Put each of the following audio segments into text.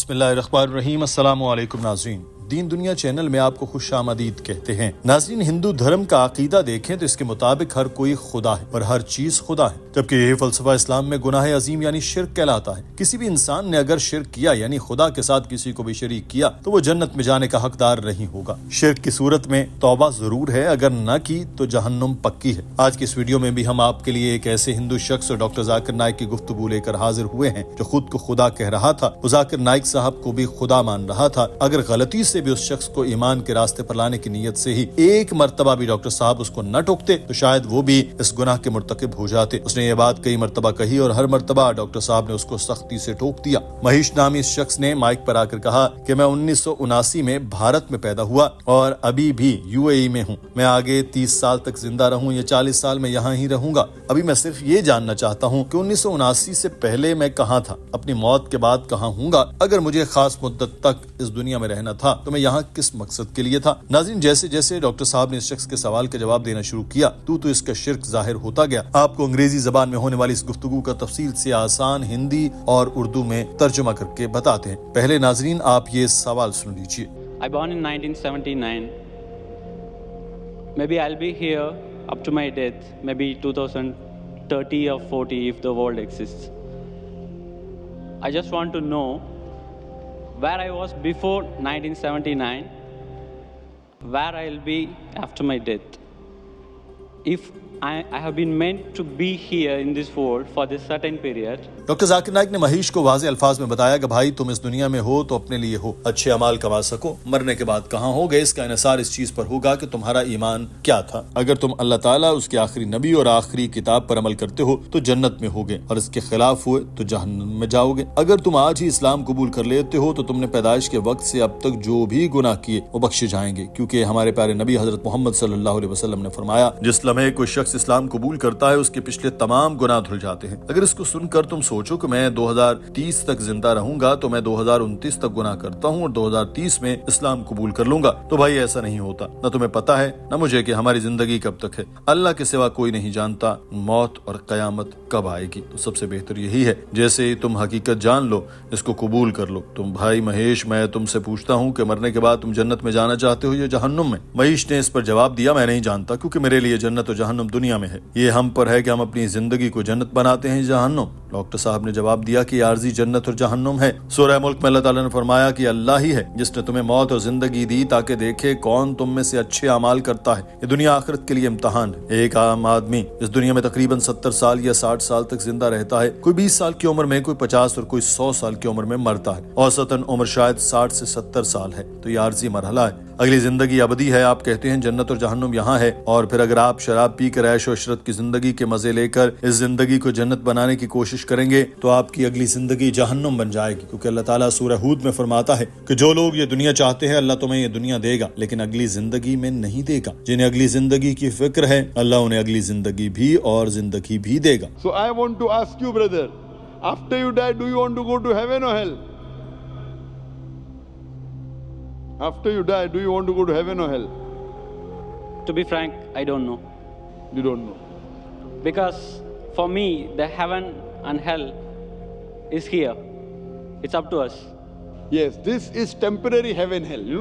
بسم اللہ الرحمن الرحیم۔ السلام علیکم ناظرین، دین دنیا چینل میں آپ کو خوش آمدید کہتے ہیں۔ ناظرین، ہندو دھرم کا عقیدہ دیکھیں تو اس کے مطابق ہر کوئی خدا ہے اور ہر چیز خدا ہے، جبکہ یہ فلسفہ اسلام میں گناہ عظیم یعنی شرک کہلاتا ہے۔ کسی بھی انسان نے اگر شرک کیا یعنی خدا کے ساتھ کسی کو بھی شریک کیا تو وہ جنت میں جانے کا حقدار نہیں ہوگا۔ شرک کی صورت میں توبہ ضرور ہے، اگر نہ کی تو جہنم پکی ہے۔ آج کی اس ویڈیو میں بھی ہم آپ کے لیے ایک ایسے ہندو شخص اور ڈاکٹر ذاکر نائک کی گفتگو لے کر حاضر ہوئے ہیں جو خود کو خدا کہہ رہا تھا۔ وہ ذاکر نائک صاحب کو بھی خدا مان رہا تھا۔ اگر غلطی سے بھی اس شخص کو ایمان کے راستے پر لانے کی نیت سے ہی ایک مرتبہ بھی ڈاکٹر صاحب اس کو نہ ٹوکتے تو شاید وہ بھی اس گناہ کے مرتکب ہو جاتے۔ اس نے یہ بات کئی مرتبہ کہی اور ہر مرتبہ ڈاکٹر صاحب نے اس کو سختی سے ٹوک دیا۔ مہیش نامی اس شخص نے مائک پر آ کر کہا کہ میں 1979 میں بھارت میں پیدا ہوا اور ابھی بھی UAE میں ہوں۔ میں آگے 30 سال تک زندہ رہوں یا 40 سال میں یہاں ہی رہوں گا۔ ابھی میں صرف یہ جاننا چاہتا ہوں کہ 1979 سے پہلے میں کہاں تھا، اپنی موت کے بعد کہاں ہوں گا۔ اگر مجھے خاص مدت تک اس دنیا میں رہنا تھا تو میں یہاں کس مقصد کے لیے تھا۔ ناظرین، جیسے جیسے ڈاکٹر صاحب نے اس شخص کے سوال کا جواب دینا شروع کیا تو اس کا شرک ظاہر ہوتا گیا۔ آپ کو انگریزی زبان میں ہونے والی اس گفتگو کا تفصیل سے آسان ہندی اور اردو میں ترجمہ کر کے بتاتے ہیں۔ پہلے ناظرین آپ یہ سوال سن لیجیے۔ I born in 1979. Maybe I'll be here up to my death, maybe 2030 or 40 if the world exists. I just want to know where I was before 1979, where I'll be after my death. If I have been meant to be here in this world for this certain period. Doctor Zakir Naik نے مہیش کو واضح الفاظ میں بتایا کہ بھائی تم اس دنیا میں ہو تو اپنے لیے ہو، اچھے اعمال کما سکو، مرنے کے بعد کہاں ہوگے اس کا انحصار اس چیز پر ہوگا کہ تمہارا ایمان کیا تھا۔ اگر تم اللہ تعالیٰ، اس کے آخری نبی اور آخری کتاب پر عمل کرتے ہو تو جنت میں ہوگے اور اس کے خلاف ہوئے تو جہنم میں جاؤ گے۔ اگر تم آج ہی اسلام قبول کر لیتے ہو تو تم نے پیدائش کے وقت سے اب تک جو بھی گناہ کیے وہ بخشے جائیں گے، کیونکہ ہمارے پیارے نبی حضرت محمد صلی اللہ علیہ وسلم نے فرمایا جس لمحے کوئی شخص اسلام قبول کرتا ہے اس کے پچھلے تمام گناہ دھل جاتے ہیں۔ اگر اس کو سن کر تم سوچو کہ میں 2030 تک زندہ رہوں گا تو میں 2029 تک گناہ کرتا ہوں اور 2030 میں اسلام قبول کر لوں گا تو بھائی ایسا نہیں ہوتا۔ نہ تمہیں پتا ہے نہ مجھے کہ ہماری زندگی کب تک ہے۔ اللہ کے سوا کوئی نہیں جانتا موت اور قیامت کب آئے گی۔ تو سب سے بہتر یہی ہے جیسے ہی تم حقیقت جان لو اس کو قبول کر لو۔ تم بھائی مہیش، میں تم سے پوچھتا ہوں کہ مرنے کے بعد تم جنت میں جانا چاہتے ہو یا جہنم میں؟ مہیش نے اس پر جواب دیا میں نہیں جانتا، کیونکہ میرے لیے جنت اور جہنم دنیا میں ہے، یہ ہم پر ہے کہ ہم اپنی زندگی کو جنت بناتے ہیں جہنم۔ ڈاکٹر صاحب نے جواب دیا کہ یہ عارضی جنت اور جہنم ہے۔ سورہ ملک میں اللہ تعالیٰ نے فرمایا کہ اللہ ہی ہے جس نے تمہیں موت اور زندگی دی تاکہ دیکھے کون تم میں سے اچھے اعمال کرتا ہے۔ یہ دنیا آخرت کے لیے امتحان ہے۔ ایک عام آدمی اس دنیا میں تقریباً 70 سال یا 60 سال تک زندہ رہتا ہے، کوئی 20 سال کی عمر میں، کوئی 50 اور کوئی 100 سال کی عمر میں مرتا ہے۔ اوسطاً عمر شاید 60 سے 70 سال ہے، تو یہ عارضی مرحلہ ہے۔ اگلی زندگی ابدی ہے۔ آپ کہتے ہیں جنت اور جہنم یہاں ہے، اور پھر اگر آپ شراب پی کر عیش و عشرت کی زندگی کے مزے لے کر اس زندگی کو جنت بنانے کی کوشش کریں گے تو آپ کی اگلی زندگی جہنم بن جائے گی، کیونکہ اللہ تعالیٰ سورہ ہود میں فرماتا ہے کہ جو لوگ یہ دنیا چاہتے ہیں اللہ تمہیں یہ دنیا دے گا لیکن اگلی زندگی میں نہیں دے گا۔ جنہیں اگلی زندگی کی فکر ہے اللہ انہیں اگلی زندگی بھی اور زندگی بھی دے گا۔ So I want to ask you, brother, after you die, do you want to go to heaven or hell? After you die, do you want to go to heaven or hell? To be frank, I don't know. You don't know. Because for me, the heaven and hell is here. It's up to us. Yes, this is temporary heaven, hell,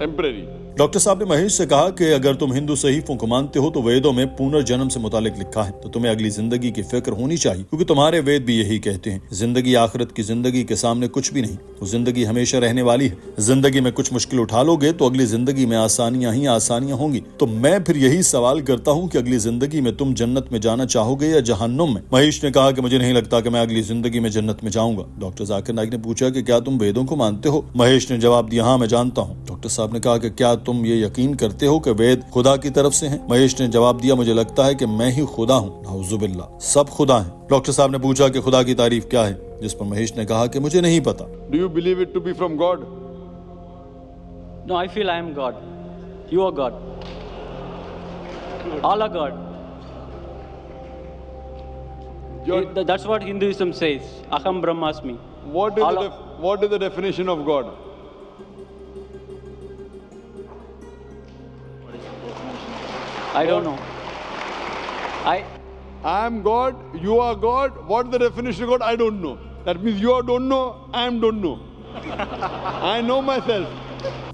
temporary. Doctor صاحب نے مہیش سے کہا کہ اگر تم ہندو صحیفوں کو مانتے ہو تو ویدوں میں پنر جنم سے متعلق لکھا ہے، تو تمہیں اگلی زندگی کی فکر ہونی چاہیے، کیونکہ تمہارے وید بھی یہی کہتے ہیں زندگی آخرت کی زندگی کے سامنے کچھ بھی نہیں، وہ زندگی ہمیشہ رہنے والی ہے۔ زندگی میں کچھ مشکل اٹھا لو گے تو اگلی زندگی میں آسانیاں ہی آسانیاں ہوں گی۔ تو میں پھر یہی سوال کرتا ہوں کہ اگلی زندگی میں تم جنت میں جانا چاہو گے یا جہنم میں؟ مہیش نے کہا کہ مجھے نہیں لگتا کہ میں اگلی زندگی میں جنت میں جاؤں گا۔ ڈاکٹر ذاکر نائک نے پوچھا کہ کیا تم ویدوں کو مانتے ہو؟ مہیش نے جواب دیا ہاں میں جانتا ہوں۔ ڈاکٹر صاحب نے کہا کہ کیا تم یہ یقین کرتے ہو کہ وید خدا کی طرف سے ہیں؟ مہیش نے جواب دیا مجھے لگتا ہے کہ میں ہی خدا ہوں، نعوذ باللہ، سب خدا ہیں۔ ڈاکٹر صاحب نے پوچھا کہ خدا کی تعریف کیا ہے، جس پر مہیش نے کہا کہ مجھے نہیں پتا۔ Do you believe it to be from God? No, I feel I am God. You are God. All are God. That's what Hinduism says. Aham Brahmasmi. What is the definition of God? I don't know. I am God, you are God. What is the definition of God? I don't know. That means you don't know, I don't know. I know myself.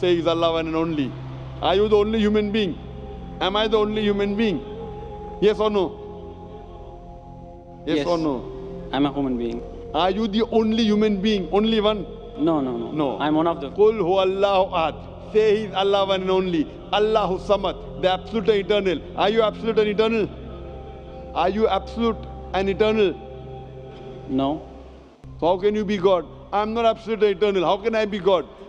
Say is Allah one and only. Are you the only human being? Am I the only human being? Yes or no? Yes or no? I'm a human being. Are you the only human being? Only one? No. No. I'm one of them. Qul hu Allahu ahad. Say he is Allah one and only. Allahu samad. The absolute and eternal. Are you absolute and eternal? Are you absolute and eternal? No. So how can you be God? I'm not absolute and eternal. How can I be God?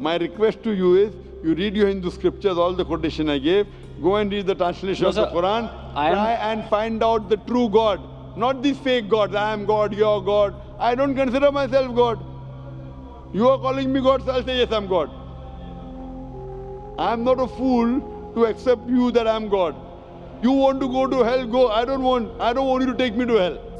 My request to you is, you read your Hindu scriptures, all the quotation I gave, go and read the translation of the Quran, try and find out the true God, not these fake gods. I am God, you are God. I don't consider myself God. You are calling me God, so I'll say yes, I'm God. I am not a fool to accept you that I am God. You want to go to hell, go. I don't want you to take me to hell.